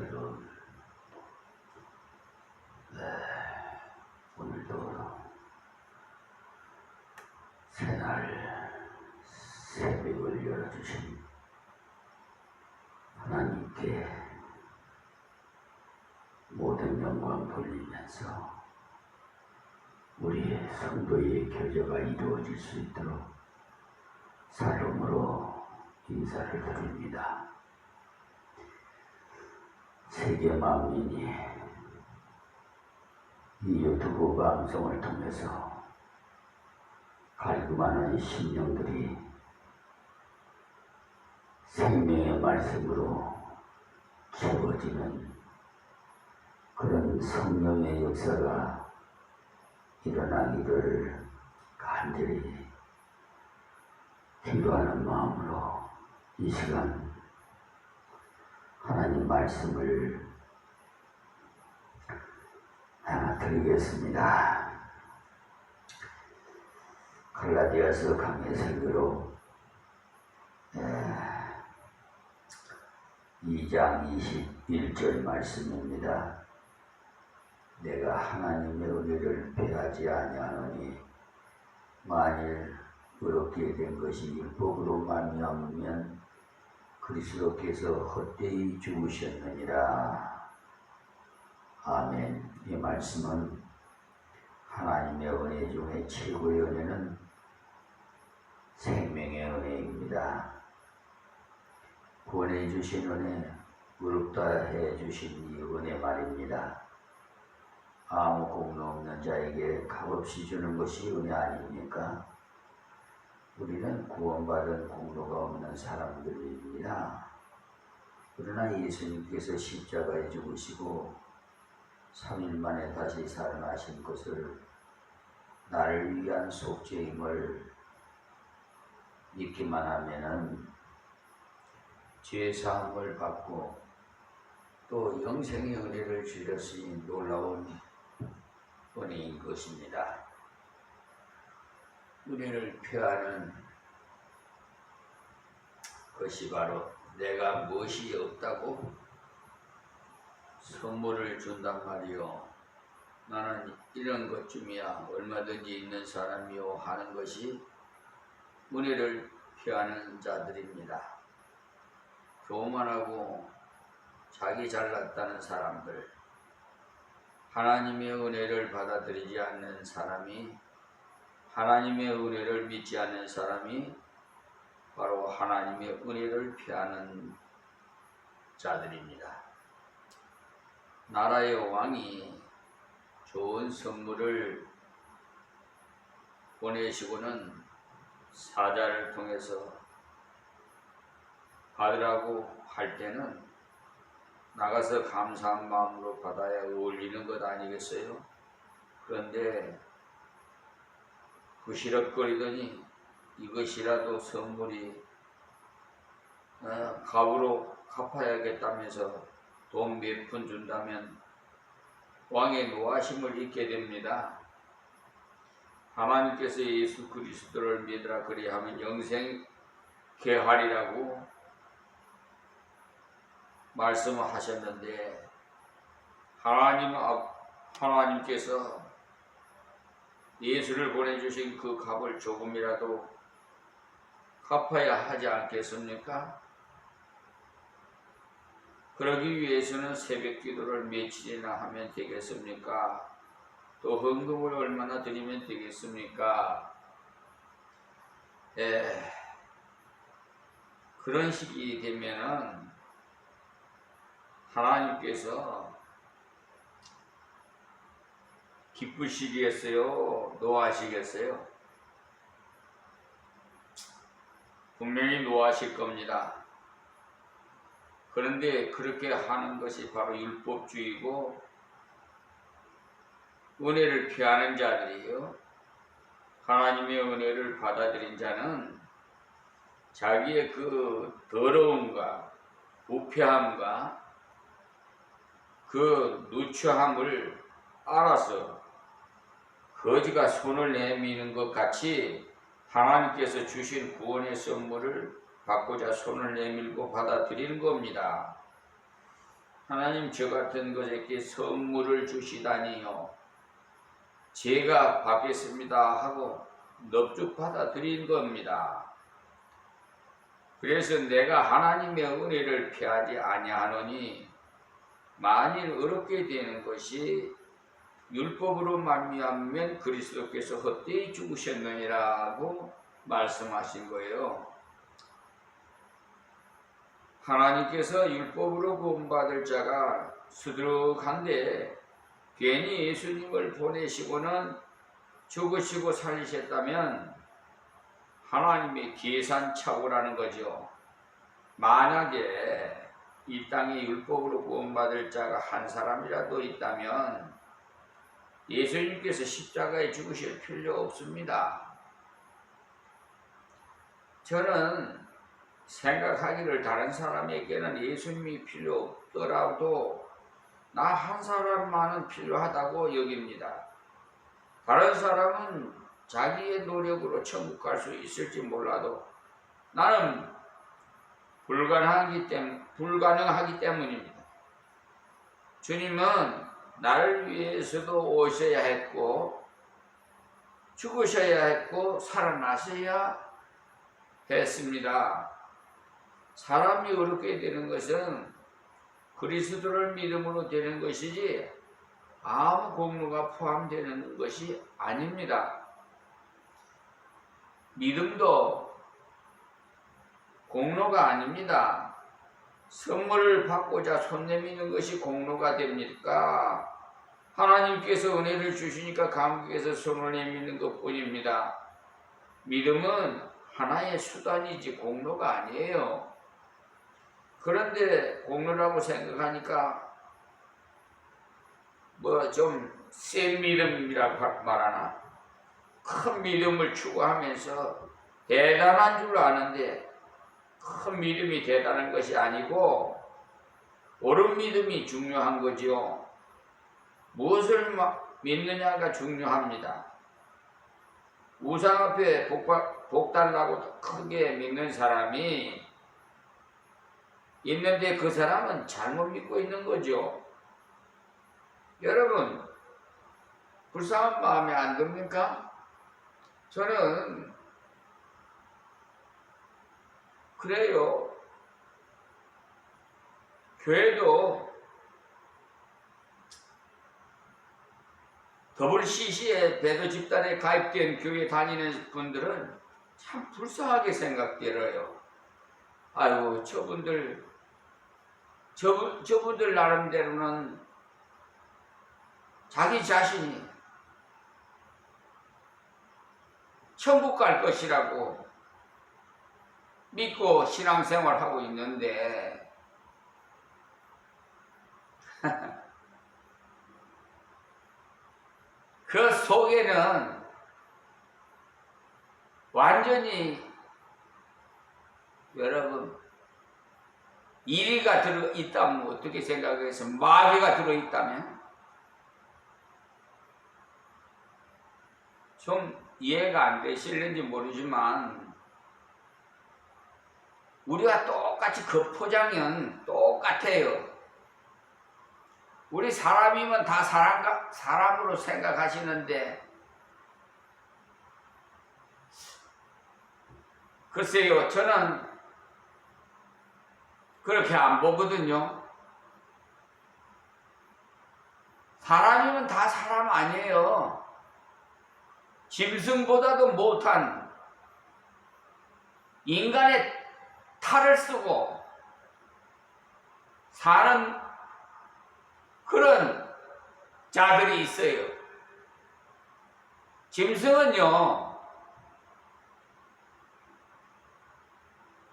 여러분, 오늘도 새날 새벽을 열어주신 하나님께 모든 영광 돌리면서 우리 성도의 교제가 이루어질 수 있도록 살롬으로 인사를 드립니다. 세계 만민이 이 유튜브 방송을 통해서 갈구하는 심령들이 생명의 말씀으로 채워지는 그런 성령의 역사가 일어나기를 간절히 기도하는 마음으로 이 시간 하나님 말씀을 드리겠습니다. 갈라디아서 강해 설교로 2장 21절 말씀입니다. 내가 하나님의 은혜를 패하지 아니하노니 만일 의롭게 된 것이 율법으로 말미암으면 그리스도께서 헛되이 죽으셨느니라. 아멘. 이 말씀은 하나님의 은혜 중에 최고의 은혜는 생명의 은혜입니다. 구원해 주신 은혜, 의롭다 해 주신 이 은혜 말입니다. 아무 공로 없는 자에게 값없이 주는 것이 은혜 아닙니까? 우리는 구원받은 공로가 없는 사람들입니다. 그러나 예수님께서 십자가에 죽으시고 3일 만에 다시 살아나신 것을 나를 위한 속죄임을 믿기만 하면은 죄사함을 받고 또 영생의 은혜를 주셨으니 놀라운 은혜인 것입니다. 은혜를 표하는 것이 바로 내가 무엇이 없다고 선물을 준단 말이요. 나는 이런 것쯤이야 얼마든지 있는 사람이요 하는 것이 은혜를 표하는 자들입니다. 교만하고 자기 잘났다는 사람들, 하나님의 은혜를 받아들이지 않는 사람이, 하나님의 은혜를 믿지 않는 사람이 바로 하나님의 은혜를 피하는 자들입니다. 나라의 왕이 좋은 선물을 보내시고는 사자를 통해서 받으라고 할 때는 나가서 감사한 마음으로 받아야 어울리는 것 아니겠어요? 그런데 부시럭거리더니 이것이라도 선물이 값으로 갚아야겠다면서 돈 몇 푼 준다면 왕의 노하심을 잊게 됩니다. 하나님께서 예수 그리스도를 믿으라 그리하면 영생케 하리라고 말씀하셨는데 하나님께서 예수를 보내주신 그 값을 조금이라도 갚아야 하지 않겠습니까? 그러기 위해서는 새벽 기도를 며칠이나 하면 되겠습니까? 또 헌금을 얼마나 드리면 되겠습니까? 그런 시기 되면은 하나님께서 기쁘시겠어요? 노하시겠어요? 분명히 노하실 겁니다. 그런데 그렇게 하는 것이 바로 율법주의고 은혜를 피하는 자들이에요. 하나님의 은혜를 받아들인 자는 자기의 그 더러움과 부패함과 그 누추함을 알아서 거지가 손을 내미는 것 같이 하나님께서 주신 구원의 선물을 받고자 손을 내밀고 받아들이는 겁니다. 하나님 저 같은 것에게 선물을 주시다니요. 제가 받겠습니다 하고 넙죽 받아들인 겁니다. 그래서 내가 하나님의 은혜를 피하지 아니하노니 만일 어렵게 되는 것이 율법으로 말미암으면 그리스도께서 헛되이 죽으셨느니라고 말씀하신 거예요. 하나님께서 율법으로 구원받을 자가 수두룩한데 괜히 예수님을 보내시고는 죽으시고 살리셨다면 하나님의 계산착오라는 거죠. 만약에 이 땅에 율법으로 구원받을 자가 한 사람이라도 있다면 예수님께서 십자가에 죽으실 필요 없습니다. 저는 생각하기를 다른 사람에게는 예수님이 필요 없더라도 나 한 사람만은 필요하다고 여깁니다. 다른 사람은 자기의 노력으로 천국 갈 수 있을지 몰라도 나는 불가능하기 때문입니다. 주님은 나를 위해서도 오셔야 했고 죽으셔야 했고 살아나셔야 했습니다. 사람이 어렵게 되는 것은 그리스도를 믿음으로 되는 것이지 아무 공로가 포함되는 것이 아닙니다. 믿음도 공로가 아닙니다. 선물을 받고자 손 내미는 것이 공로가 됩니까? 하나님께서 은혜를 주시니까 감격해서 손을 내미는 것뿐입니다. 믿음은 하나의 수단이지 공로가 아니에요. 그런데 공로라고 생각하니까 뭐 좀 센 믿음이라고 말하나? 큰 믿음을 추구하면서 대단한 줄 아는데 큰 믿음이 대단한 것이 아니고 옳은 믿음이 중요한 거지요. 무엇을 믿느냐가 중요합니다. 우상 앞에 복 달라고 크게 믿는 사람이 있는데 그 사람은 잘못 믿고 있는 거죠. 여러분, 불쌍한 마음에 안 듭니까? 저는 그래요. 교회도 WCC의 배도 집단에 가입된 교회 다니는 분들은 참 불쌍하게 생각들어요. 아유, 저분들 나름대로는 자기 자신이 천국 갈 것이라고 믿고 신앙생활하고 있는데 그 속에는 완전히 여러분 이리가 들어있다면 어떻게 생각해서 마귀가 들어있다면 좀 이해가 안 되실는지 모르지만 우리가 똑같이 그 포장은 똑같아요. 우리 사람이면 다 사람으로 생각하시는데 글쎄요, 저는 그렇게 안 보거든요. 사람이면 다 사람 아니에요. 짐승보다도 못한 인간의 탈을 쓰고 사는 그런 자들이 있어요. 짐승은요,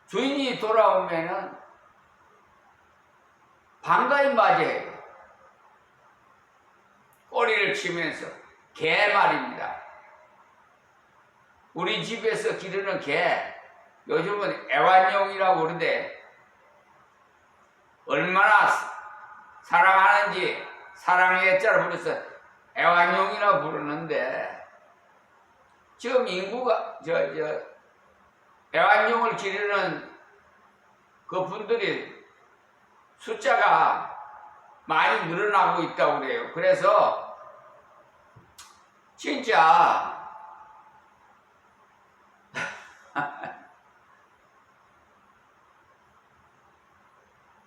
주인이 돌아오면은 반가이 맞이해요. 꼬리를 치면서. 개 말입니다. 우리 집에서 기르는 개, 요즘은 애완용이라고 그러는데 얼마나 사랑하는지 사랑의 애자를 불러서 애완용이라고 부르는데 지금 인구가 애완용을 기르는 그 분들이 숫자가 많이 늘어나고 있다고 그래요. 그래서 진짜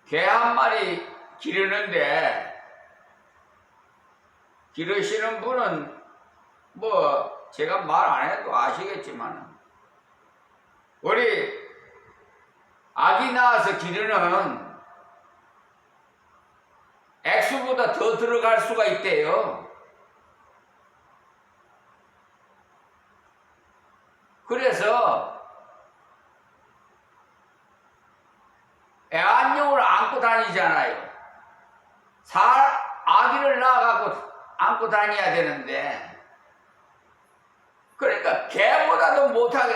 개 한 마리 기르는데 기르시는 분은 뭐 제가 말 안 해도 아시겠지만 우리 아기 낳아서 기르는 액수보다 더 들어갈 수가 있대요. 그래서 애완용을 안고 다니잖아요. 아기를 낳아갖고 안고 다녀야 되는데, 그러니까 개보다도 못하게,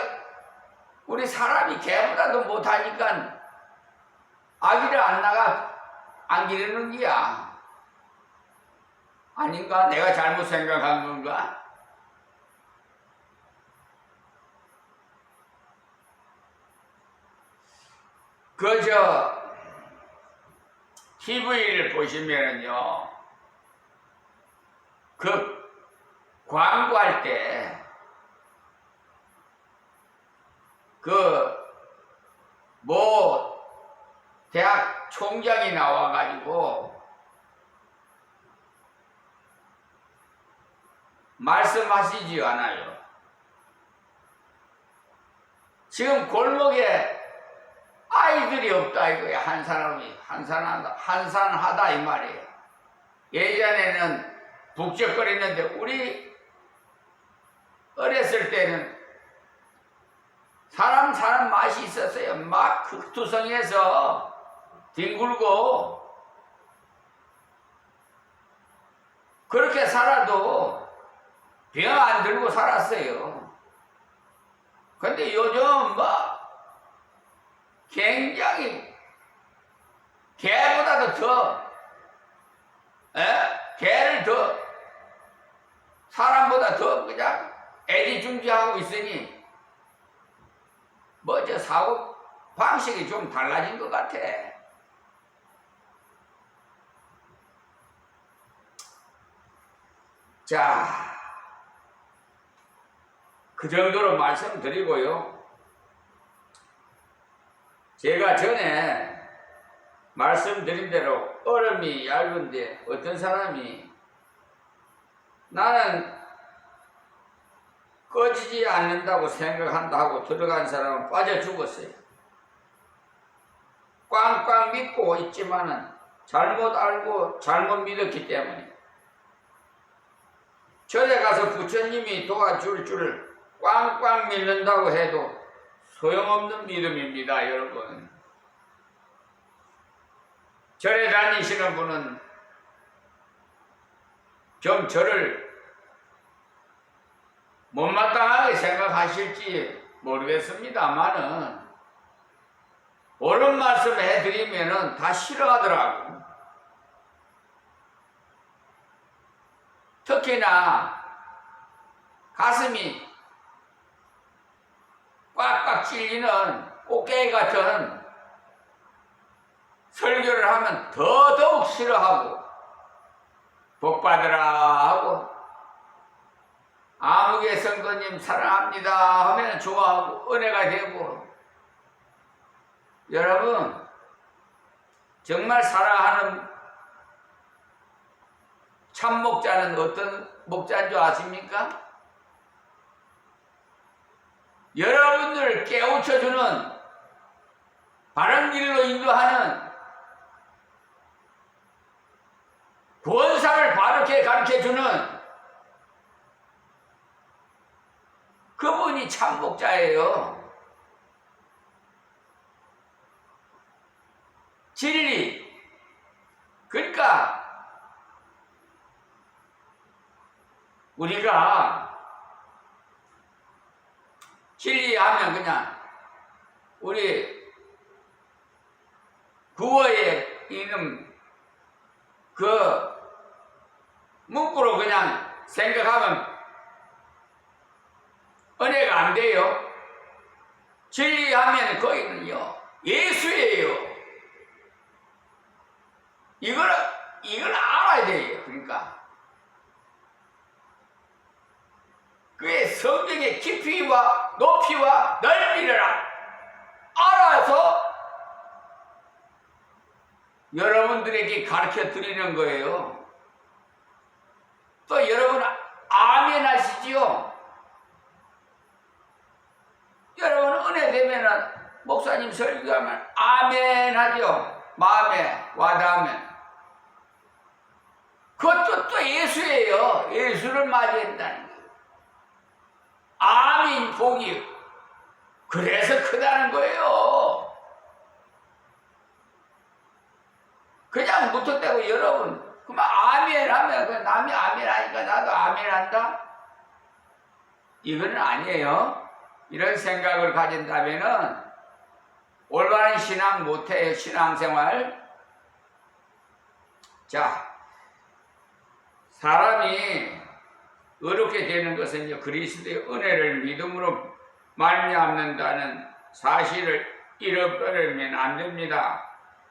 우리 사람이 개보다도 못하니까 아기를 안 기르는 거야. 아닌가? 내가 잘못 생각한 건가? TV를 보시면은요, 광고할 때, 대학 총장이 나와가지고, 말씀하시지 않아요. 지금 골목에 아이들이 없다 이거야. 한 사람이 한산하다 이 말이에요. 예전에는 북적거리는데 우리 어렸을 때는 사람 사는 맛이 있었어요. 막 극투성에서 뒹굴고 그렇게 살아도 병 안 들고 살았어요. 근데 요즘 굉장히 개보다도 개를 더 사람보다 더 그냥 애지중지하고 있으니 사고 방식이 좀 달라진 것 같아. 자, 그 정도로 말씀드리고요. 제가 전에 말씀드린 대로 얼음이 얇은데 어떤 사람이 나는 꺼지지 않는다고 생각한다 하고 들어간 사람은 빠져 죽었어요. 꽝꽝 믿고 있지만은 잘못 알고 잘못 믿었기 때문에 절에 가서 부처님이 도와줄 줄 꽝꽝 믿는다고 해도 소용없는 믿음입니다, 여러분. 절에 다니시는 분은 좀 저를 못마땅하게 생각하실지 모르겠습니다만은 옳은 말씀 해드리면은 다 싫어하더라고. 특히나 가슴이 꽉꽉 찔리는 꽃게 같은 설교를 하면 더더욱 싫어하고 복받으라 하고 아무개 성도님 사랑합니다 하면 좋아하고 은혜가 되고. 여러분 정말 사랑하는 참 목자는 어떤 목자인 줄 아십니까? 여러분들 깨우쳐주는 바른 길로 인도하는 구원사를 바르게 가르쳐주는 그분이 참 목자예요. 진리. 그러니까 우리가 진리하면 그냥 우리 구어에 있는 그 문구로 그냥 생각하면 은혜가 안 돼요. 진리하면 거기는요 예수예요. 이거를 이걸 알아야 돼요. 그러니까 그의 성경의 깊이와 높이와 넓이를 알아서 여러분들에게 가르쳐 드리는 거예요. 또 여러분 아멘 하시지요? 여러분 은혜 되면은 목사님 설교하면 아멘 하죠. 마음에 와닿으면. 그것도 또 예수예요. 예수를 맞이한다는 거예요. 아멘 복이 그래서 크다는 거예요. 그냥 무턱대고 여러분 그만 아멘 하면 그 남이 아멘 하니까 나도 아멘 한다? 이거는 아니에요. 이런 생각을 가진다면은 올바른 신앙 못해요. 신앙생활. 자, 사람이 어렵게 되는 것은 이제 그리스도의 은혜를 믿음으로 말미암는다는 사실을 잃어버리면 안 됩니다.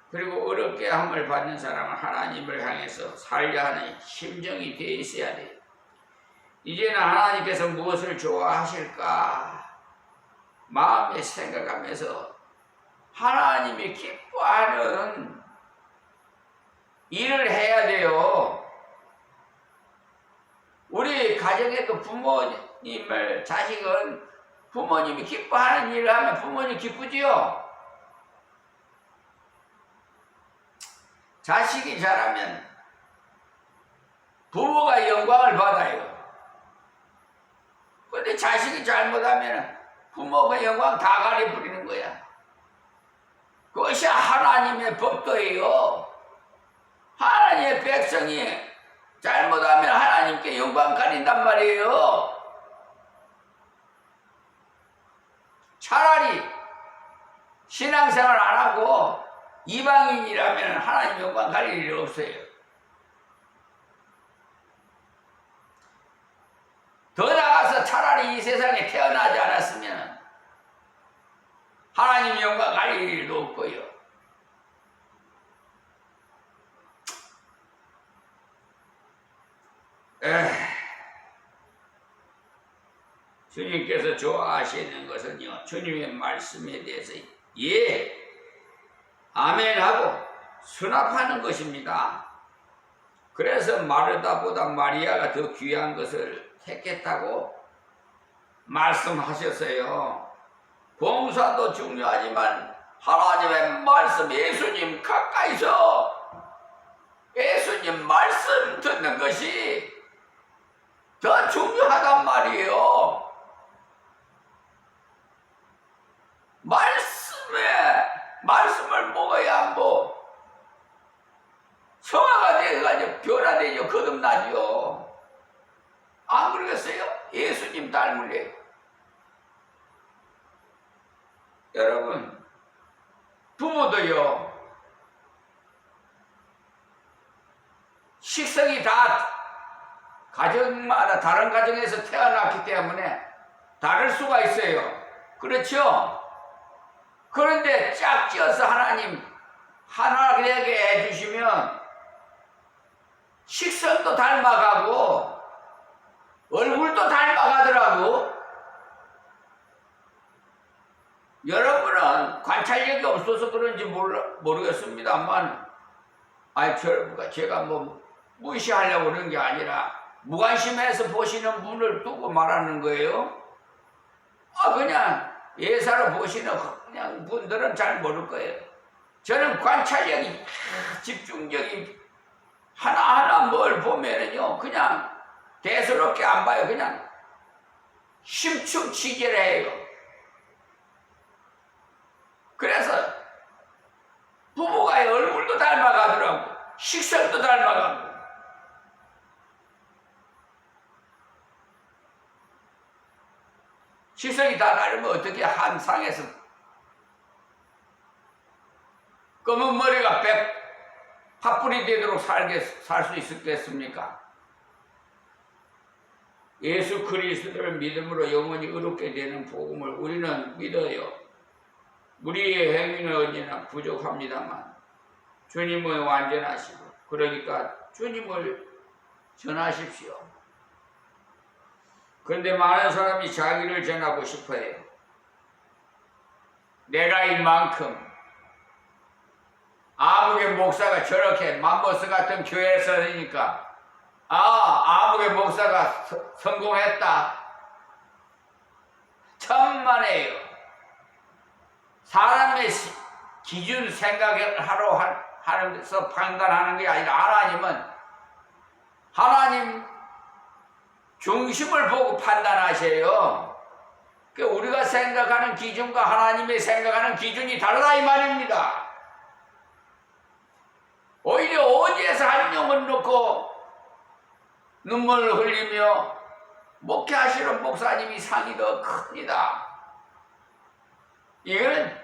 그리고 어렵게 함을 받는 사람은 하나님을 향해서 살려 하는 심정이 되어 있어야 돼요. 이제는 하나님께서 무엇을 좋아하실까 마음에 생각하면서 하나님이 기뻐하는 일을 해야 돼요. 우리 가정의 그 부모님을 자식은 부모님이 기뻐하는 일을 하면 부모님 기쁘지요? 자식이 잘하면 부모가 영광을 받아요. 근데 자식이 잘못하면 부모가 영광 다 가려버리는 거야. 그것이 하나님의 법도예요. 하나님의 백성이 잘못하면 하나님께 영광 가린단 말이에요. 차라리 신앙생활 안 하고 이방인이라면 하나님 영광 가릴 일 없어요. 더 나아가서 차라리 이 세상에 태어나지 않았으면 하나님 영광 가릴 일도 없고요. 주님께서 좋아하시는 것은요, 주님의 말씀에 대해서 예, 아멘하고 수납하는 것입니다. 그래서 마르다보다 마리아가 더 귀한 것을 택했다고 말씀하셨어요. 봉사도 중요하지만 하나님의 말씀, 예수님 가까이서 예수님 말씀 듣는 것이 더 중요하단 말이에요. 말씀을 먹어야 성화가 되어가지고 변화되죠. 거듭나죠. 안 그러겠어요? 예수님 닮을래. 여러분, 부모도요, 식성이 다 가정마다 다른 가정에서 태어났기 때문에 다를 수가 있어요. 그렇죠? 그런데 짝지어서 하나님 하나되게 해주시면 식성도 닮아가고 얼굴도 닮아가더라고. 여러분은 관찰력이 없어서 그런지 모르겠습니다만, 제가 무시하려고 그런 게 아니라 무관심해서 보시는 분을 두고 말하는 거예요. 그냥 예사로 보시는 그냥 분들은 잘 모를 거예요. 저는 관찰력이, 집중력이 하나하나 뭘 보면은요, 그냥 대수롭게 안 봐요. 그냥 심층 취재를 해요. 그래서 부부가 얼굴도 닮아가더라고. 식성도 닮아가고. 식성이 다 다르면 어떻게 한 상에서 검은 머리가 팥불이 되도록 살 수 있었겠습니까? 예수 그리스도를 믿음으로 영원히 의롭게 되는 복음을 우리는 믿어요. 우리의 행위는 언제나 부족합니다만 주님은 완전하시고 그러니까 주님을 전하십시오. 그런데 많은 사람이 자기를 전하고 싶어해요. 내가 이만큼 아무개 목사가 저렇게 맘버스 같은 교회에서 하니까 아무개 목사가 성공했다. 천만에요. 사람의 기준 생각을 하는 데서 판단하는 게 아니라 하나님 중심을 보고 판단하세요. 그러니까 우리가 생각하는 기준과 하나님의 생각하는 기준이 다르다 이 말입니다. 오히려 어디에서 한 영혼 놓고 눈물을 흘리며 목회하시는 목사님이 상이 더 큽니다. 이거는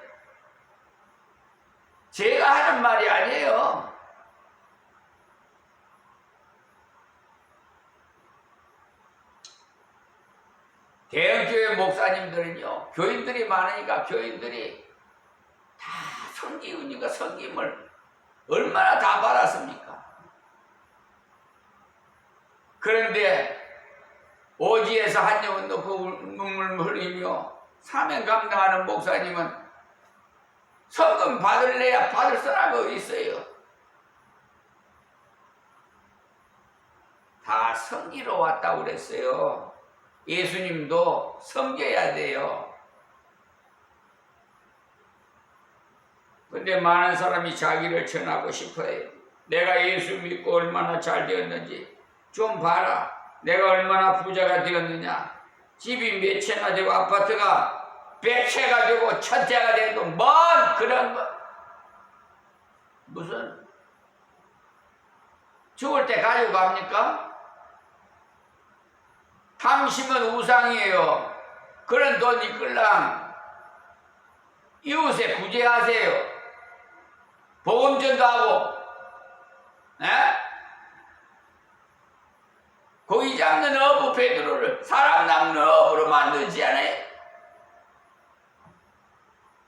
제가 하는 말이 아니에요. 대형교회 목사님들은요, 교인들이 많으니까 교인들이 다 섬기니까 섬김을 얼마나 다 받았습니까? 그런데 오지에서 한 영혼 놓고 눈물 흘리며 사명 감당하는 목사님은 성금 받을래야 받을 사람이 어디 있어요? 다 섬기러 왔다고 그랬어요. 예수님도 섬겨야 돼요. 근데 많은 사람이 자기를 전하고 싶어해요. 내가 예수 믿고 얼마나 잘 되었는지 좀 봐라. 내가 얼마나 부자가 되었느냐. 집이 몇 채나 되고 아파트가 100채가 되고 1000채가 되고 뭔 그런 거. 무슨 죽을 때 가지고 갑니까? 탐심은 우상이에요. 그런 돈 이끌랑 이웃에 구제하세요. 복음전도 하고, 고기 잡는 어부 베드로를 사람 낚는 어부로 만들지 않아요?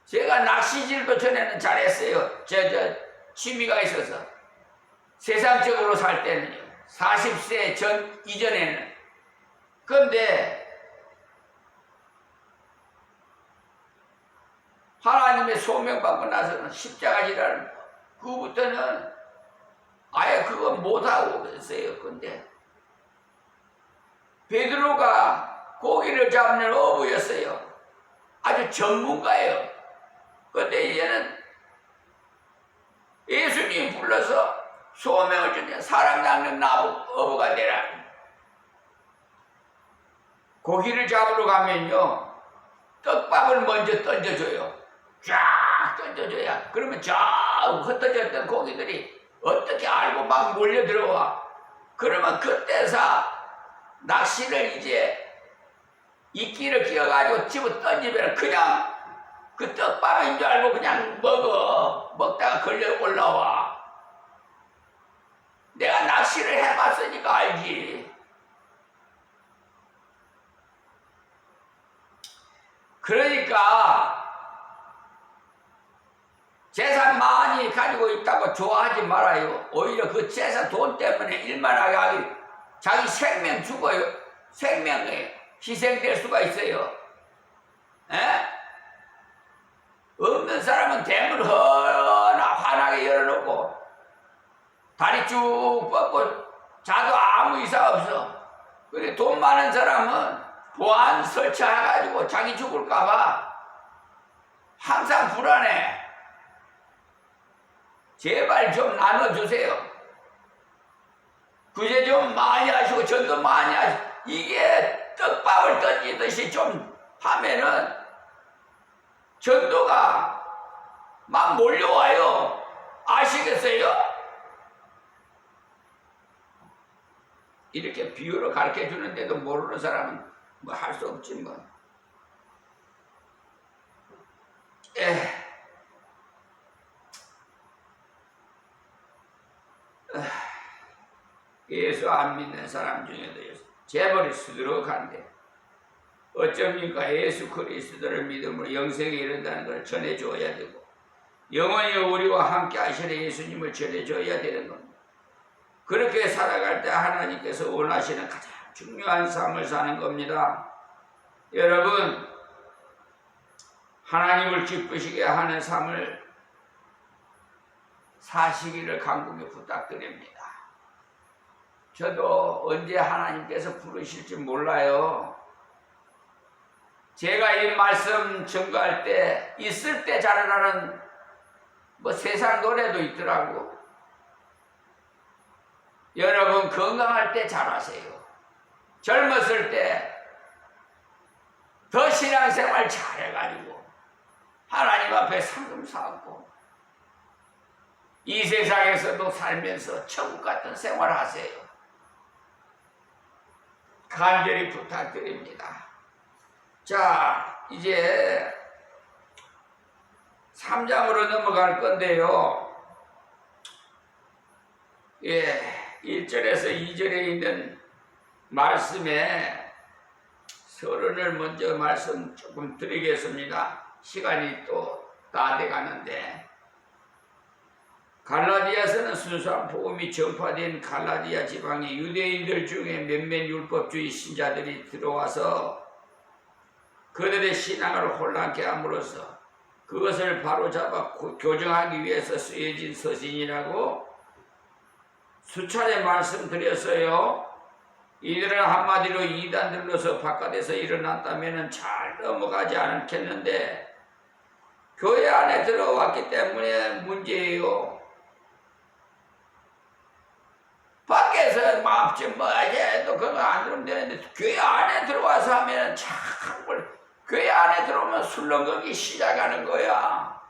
제가 낚시질도 전에는 잘했어요. 취미가 있어서. 세상적으로 살 때는요. 40세 이전에는. 그런데 하나님의 소명받고 나서는 십자가지라는 그부터는 아예 그거 못하고 있어요. 근데 베드로가 고기를 잡는 어부였어요. 아주 전문가예요. 근데 이제는 예수님이 불러서 소명을 주면 사람 낚는 어부가 되라. 고기를 잡으러 가면요, 떡밥을 먼저 던져줘요. 쫙 던져줘야. 그러면 저 흩어졌던 고기들이 어떻게 알고 막 몰려 들어와. 그러면 그때서 낚시를 이제 이끼를 끼워가지고 집어 던지면 그냥 그 떡밥인 줄 알고 그냥 먹다가 걸려 올라와. 내가 낚시를 해봤으니까 알지. 그러니까 재산 많이 가지고 있다고 좋아하지 말아요. 오히려 그 재산 돈 때문에 일만하게 하기, 자기 생명 죽어요. 생명에 희생될 수가 있어요. 없는 사람은 대문 환하게 열어놓고 다리 쭉 뻗고 자도 아무 이상 없어. 근데 돈 많은 사람은 보안 설치해가지고 자기 죽을까봐 항상 불안해. 제발 좀 나눠주세요. 구제 좀 많이 하시고 전도 많이 하시고. 이게 떡밥을 던지듯이 좀 하면은 전도가 막 몰려와요. 아시겠어요? 이렇게 비유로 가르쳐 주는데도 모르는 사람은 뭐 할 수 없지 뭐. 예수 안 믿는 사람 중에도 재벌이 수두룩한데 어쩝니까? 예수 그리스도를 믿음으로 영생에 이른다는 걸 전해줘야 되고 영원히 우리와 함께 하시는 예수님을 전해줘야 되는 겁니다. 그렇게 살아갈 때 하나님께서 원하시는 가장 중요한 삶을 사는 겁니다. 여러분, 하나님을 기쁘시게 하는 삶을 사시기를 간곡히 부탁드립니다. 저도 언제 하나님께서 부르실지 몰라요. 제가 이 말씀 증거할 때 있을 때 잘하라는 세상 노래도 있더라고. 여러분, 건강할 때 잘하세요. 젊었을 때 더 신앙생활 잘해가지고 하나님 앞에 상금 쌓고 이 세상에서도 살면서 천국 같은 생활 하세요. 간절히 부탁드립니다. 자, 이제 3장으로 넘어갈 건데요. 1절에서 2절에 있는 말씀에 서론을 먼저 말씀 조금 드리겠습니다. 시간이 또 다 돼가는데, 갈라디아서는 순수한 복음이 전파된 갈라디아 지방에 유대인들 중에 몇몇 율법주의 신자들이 들어와서 그들의 신앙을 혼란케 함으로써 그것을 바로잡아 교정하기 위해서 쓰여진 서신이라고 수차례 말씀드렸어요. 이들은 한마디로 이단들로서 바깥에서 일어났다면 잘 넘어가지 않겠는데 교회 안에 들어왔기 때문에 문제예요. 밖에서 마음씨 해도 그거 안 들으면 되는데 교회 안에 들어와서 하면 참 교회 안에 들어오면 술렁거기 시작하는 거야.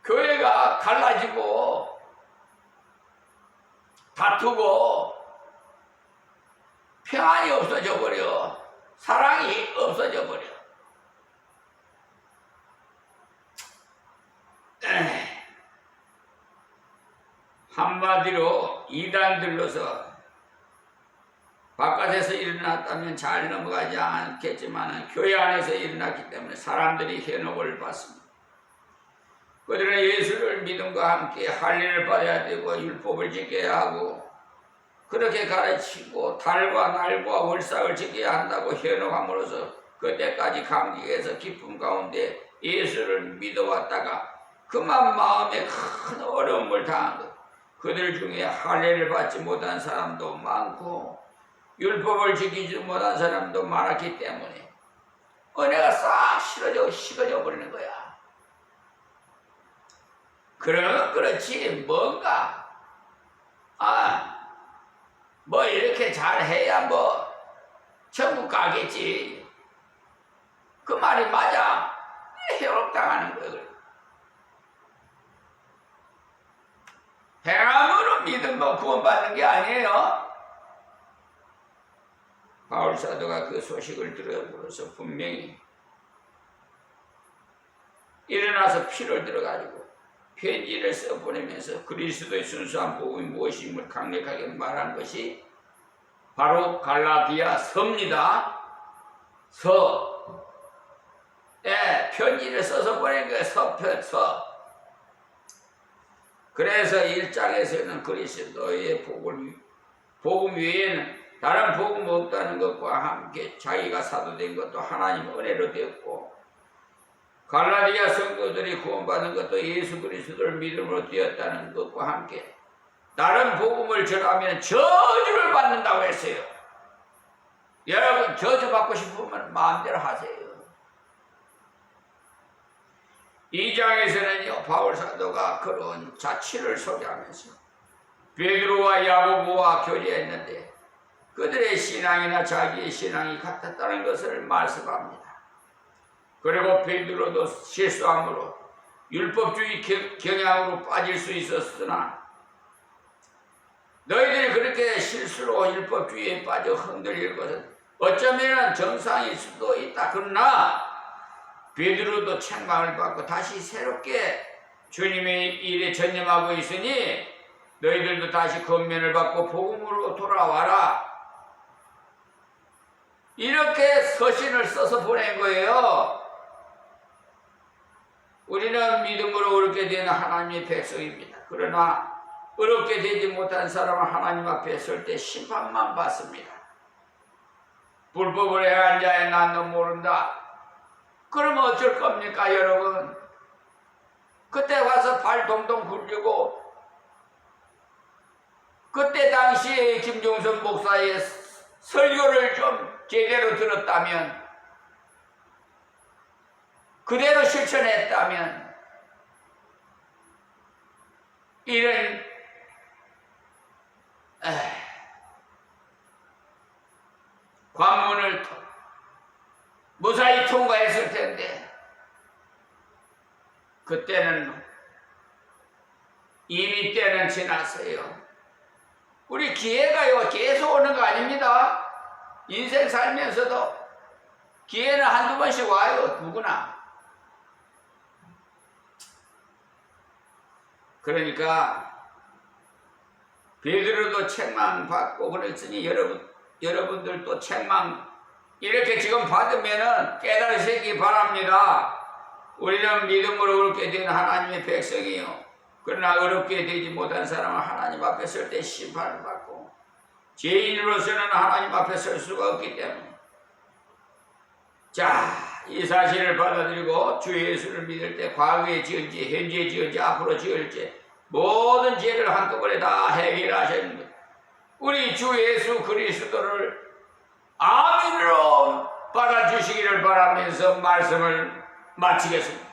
교회가 갈라지고 다투고 평안이 없어져 버려. 사랑이 없어져 버려. 한마디로 이단들로서 바깥에서 일어났다면 잘 넘어가지 않겠지만 교회 안에서 일어났기 때문에 사람들이 현혹을 받습니다. 그들은 예수를 믿음과 함께 할례를 받아야 되고 율법을 지켜야 하고 그렇게 가르치고 달과 날과 월삭을 지켜야 한다고 현혹함으로써 그때까지 감격해서 기쁨 가운데 예수를 믿어왔다가 그만 마음에 큰 어려움을 당한 것. 그들 중에 할례를 받지 못한 사람도 많고 율법을 지키지 못한 사람도 많았기 때문에 은혜가 싹 식어져 버리는 거야. 그러면 그렇지 뭔가 이렇게 잘해야 천국 가겠지. 그 말이 맞아. 해롭당하는 거예요. 행함으로 믿으면 구원받는 게 아니에요. 바울 사도가 그 소식을 들어보면서 분명히 일어나서 피를 들어가지고 편지를 써보내면서 그리스도의 순수한 복음이 무엇임을 강력하게 말한 것이 바로 갈라디아 서입니다. 서. 편지를 써서 보낸 거예요. 서. 그래서 1장에서는 그리스도의 복음 외에는 다른 복음 없다는 것과 함께 자기가 사도된 것도 하나님 은혜로 되었고 갈라디아 성도들이 구원받은 것도 예수 그리스도를 믿음으로 되었다는 것과 함께 다른 복음을 전하면 저주를 받는다고 했어요. 여러분 저주 받고 싶으면 마음대로 하세요. 2장에서는요 바울 사도가 그런 자취를 소개하면서 베드로와 야고보와 교제했는데 그들의 신앙이나 자기의 신앙이 같았다는 것을 말씀합니다. 그리고 베드로도 실수함으로 율법주의 경향으로 빠질 수 있었으나 너희들이 그렇게 실수로 율법주의에 빠져 흔들릴 것은 어쩌면 정상일 수도 있다. 그러나 베드로도 책망을 받고 다시 새롭게 주님의 일에 전념하고 있으니 너희들도 다시 권면을 받고 복음으로 돌아와라. 이렇게 서신을 써서 보낸 거예요. 우리는 믿음으로 옳게 된 하나님의 백성입니다. 그러나 어렵게 되지 못한 사람은 하나님 앞에 설 때 심판만 받습니다. 불법을 행한 자의 난너 모른다. 그러면 어쩔 겁니까 여러분? 그때 와서 발 동동 굴리고 그때 당시에 김종선 목사의 설교를 좀 제대로 들었다면, 그대로 실천했다면 이런 관문을 무사히 통과했을 텐데, 그때는 이미 때는 지났어요. 우리 기회가요 계속 오는 거 아닙니다. 인생 살면서도 기회는 한두 번씩 와요, 누구나. 그러니까 베드로도 책망받고 그랬으니 여러분들도 책망 이렇게 지금 받으면은 깨달으시기 바랍니다. 우리는 믿음으로 얻게 된 하나님의 백성이요, 그러나 어렵게 되지 못한 사람은 하나님 앞에 설 때 심판을 받고 죄인으로서는 하나님 앞에 설 수가 없기 때문에, 자, 이 사실을 받아들이고 주 예수를 믿을 때 과거에 지은지 현재 지은지 앞으로 지을지 모든 죄를 한꺼번에 다 해결하셨는 것, 우리 주 예수 그리스도를 아멘으로 받아주시기를 바라면서 말씀을 마치겠습니다.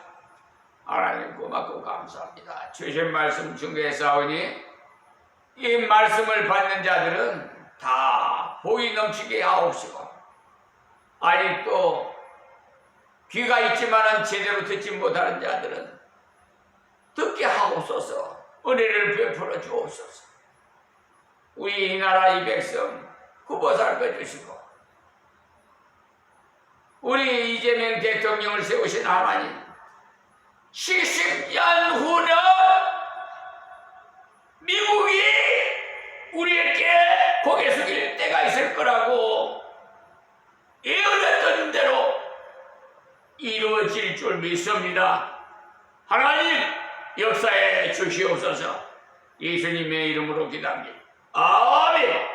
하나님 고맙고 감사합니다. 주신 말씀 증거했사오니 이 말씀을 받는 자들은 다 복이 넘치게 하옵시고, 아니 또 귀가 있지만은 제대로 듣지 못하는 자들은 듣게 하옵소서. 은혜를 베풀어 주옵소서. 우리 이 나라 이 백성 후보 살펴주시고, 우리 이재명 대통령을 세우신 하나님, 70년 후는 미국이 우리에게 고개 숙일 때가 있을 거라고 예언했던 대로 이루어질 줄 믿습니다. 하나님 역사에 주시옵소서. 예수님의 이름으로 기도합니다. 아멘.